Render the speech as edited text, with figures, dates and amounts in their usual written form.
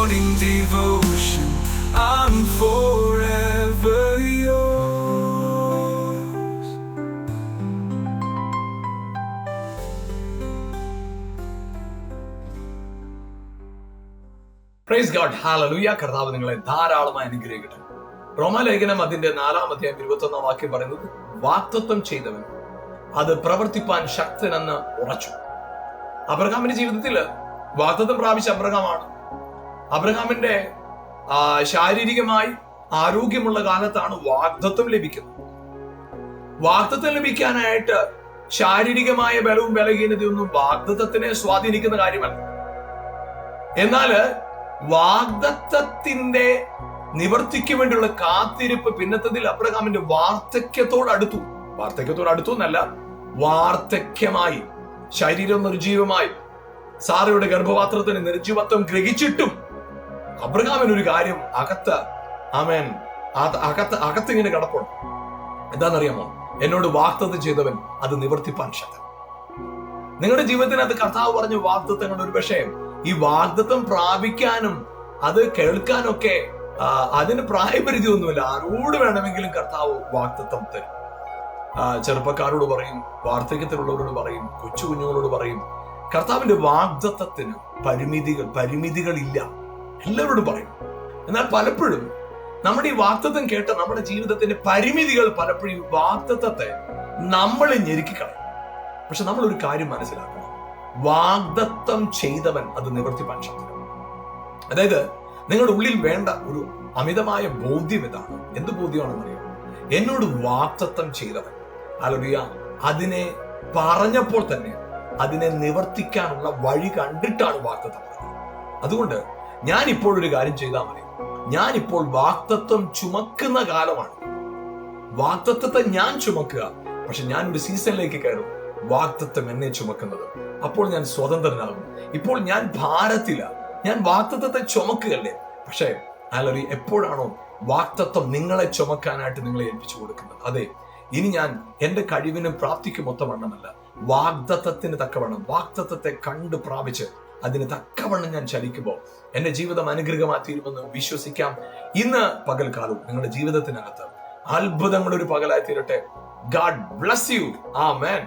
morning devotion. I'm forever yours. Praise God, hallelujah. കർത്താവ് നിങ്ങളെ ധാരാളമായി അനുഗ്രഹിക്കട്ടെ. റോമാലേഖനം അതിന്റെ 4-ാം അധ്യായം 21-ാം വാക്യം പറയുന്നത്, വാഗ്ദത്തം ചെയ്തവൻ അത് പ്രവർത്തിപ്പാൻ ശക്തനെന്ന് ഉറച്ചു. അബ്രഹാമിന്റെ ജീവിതത്തിൽ വാഗ്ദത്തം പ്രാപിച്ച അബ്രഹാമാണ്. അബ്രഹാമിന്റെ ശാരീരികമായി ആരോഗ്യമുള്ള കാലത്താണ് വാഗ്ദത്തം ലഭിക്കുന്നത്. വാഗ്ദത്തം ലഭിക്കാനായിട്ട് ശാരീരികമായ ബലവും ബലഹീനതയൊന്നും വാഗ്ദത്തത്തിനെ സ്വാധീനിക്കുന്ന കാര്യമല്ല. എന്നാല് വാഗ്ദത്തത്തിന്റെ നിവർത്തിക്ക് വേണ്ടിയുള്ള കാത്തിരിപ്പ് പിന്നത്തതിൽ അബ്രഹാമിന്റെ വാർദ്ധക്യത്തോട് എന്നല്ല, വാർദ്ധക്യമായി, ശരീരം നിർജീവമായി, സാറയുടെ ഗർഭപാത്രത്തിന് നിർജീവത്വം ഗ്രഹിച്ചിട്ടും അബ്രഹാമിന് ഒരു കാര്യം അകത്തിങ്ങനെ കിടപ്പുണ്ട്. എന്താണെന്നറിയാമോ? എന്നോട് വാഗ്ദത്തം ചെയ്തവൻ അത് നിവർത്തിപ്പാൻ ശക്തൻ. നിങ്ങളുടെ ജീവിതത്തിനകത്ത് കർത്താവ് പറഞ്ഞ വാഗ്ദത്തങ്ങൾ ഒരു പക്ഷേ ഈ വാഗ്ദത്തം പ്രാപിക്കാനും അത് കേൾക്കാനൊക്കെ അതിന് പ്രായപരിധി ഒന്നുമില്ല. ആരോട് വേണമെങ്കിലും കർത്താവ് വാഗ്ദത്തം തരും. ചെറുപ്പക്കാരോട് പറയും, വാർദ്ധക്യത്തിലുള്ളവരോട് പറയും, കൊച്ചു കുഞ്ഞുങ്ങളോട് പറയും. കർത്താവിന്റെ വാഗ്ദത്തത്തിന് പരിമിതികളില്ല, എല്ലാവരോടും പറയും. എന്നാൽ പലപ്പോഴും നമ്മുടെ ഈ വാഗ്ദത്തം കേട്ട നമ്മുടെ ജീവിതത്തിന്റെ പരിമിതികൾ പലപ്പോഴും വാഗ്ദത്തത്തെ നമ്മളെ ഞെരുക്കിക്കളയും. പക്ഷെ നമ്മൾ ഒരു കാര്യം മനസ്സിലാക്കണം, വാഗ്ദത്തം ചെയ്തവൻ അത് നിവർത്തിപ്പാൻ ശക്തനാണ്. അതായത് നിങ്ങളുടെ ഉള്ളിൽ വേണ്ട ഒരു അമിതമായ ബോധ്യം ഇതാണ്. എന്ത് ബോധ്യമാണെന്നറിയാം? എന്നോട് വാഗ്ദത്തം ചെയ്തവൻ, ഹല്ലേലൂയ, അതിനെ പറഞ്ഞപ്പോൾ തന്നെ അതിനെ നിവർത്തിക്കാനുള്ള വഴി കണ്ടിട്ടാണ് വാഗ്ദത്തം പറഞ്ഞത്. അതുകൊണ്ട് ഞാൻ ഇപ്പോൾ ഒരു കാര്യം ചെയ്താൽ മതി. ഞാനിപ്പോൾ വാഗ്ദത്തം ചുമക്കുന്ന കാലമാണ്. വാഗ്ദത്തത്തെ ഞാൻ ചുമക്കുക. പക്ഷെ ഞാൻ ഒരു സീസണിലേക്ക് കയറും, വാഗ്ദത്തം എന്നെ ചുമക്കുന്നത്. അപ്പോൾ ഞാൻ സ്വതന്ത്രനാകും. ഇപ്പോൾ ഞാൻ ഭാരത്തില, ഞാൻ വാഗ്ദത്തത്തെ ചുമക്കുകയല്ലേ. പക്ഷേ ഹല്ലേലൂയ, എപ്പോഴാണോ വാഗ്ദത്തം നിങ്ങളെ ചുമക്കാനായിട്ട് നിങ്ങളെ ഏൽപ്പിച്ചു കൊടുക്കുന്നത്, അതെ, ഇനി ഞാൻ എന്റെ കഴിവിനും പ്രാപ്തിക്കും ഒത്തവണ്ണമല്ല, വാഗ്ദത്തത്തിന് തക്കവണ്ണം, വാഗ്ദത്തത്തെ കണ്ട് പ്രാപിച്ച് അതിന് തക്കവണ്ണം ഞാൻ ചലിക്കുമ്പോൾ എന്റെ ജീവിതം അനുഗ്രഹമായി തീരുമെന്ന് വിശ്വസിക്കാം. ഇന്ന് പകൽക്കാലവും നിങ്ങളുടെ ജീവിതത്തിനകത്ത് അത്ഭുതങ്ങളുടെ ഒരു പകലായി തീരട്ടെ. God bless you. ആമേൻ.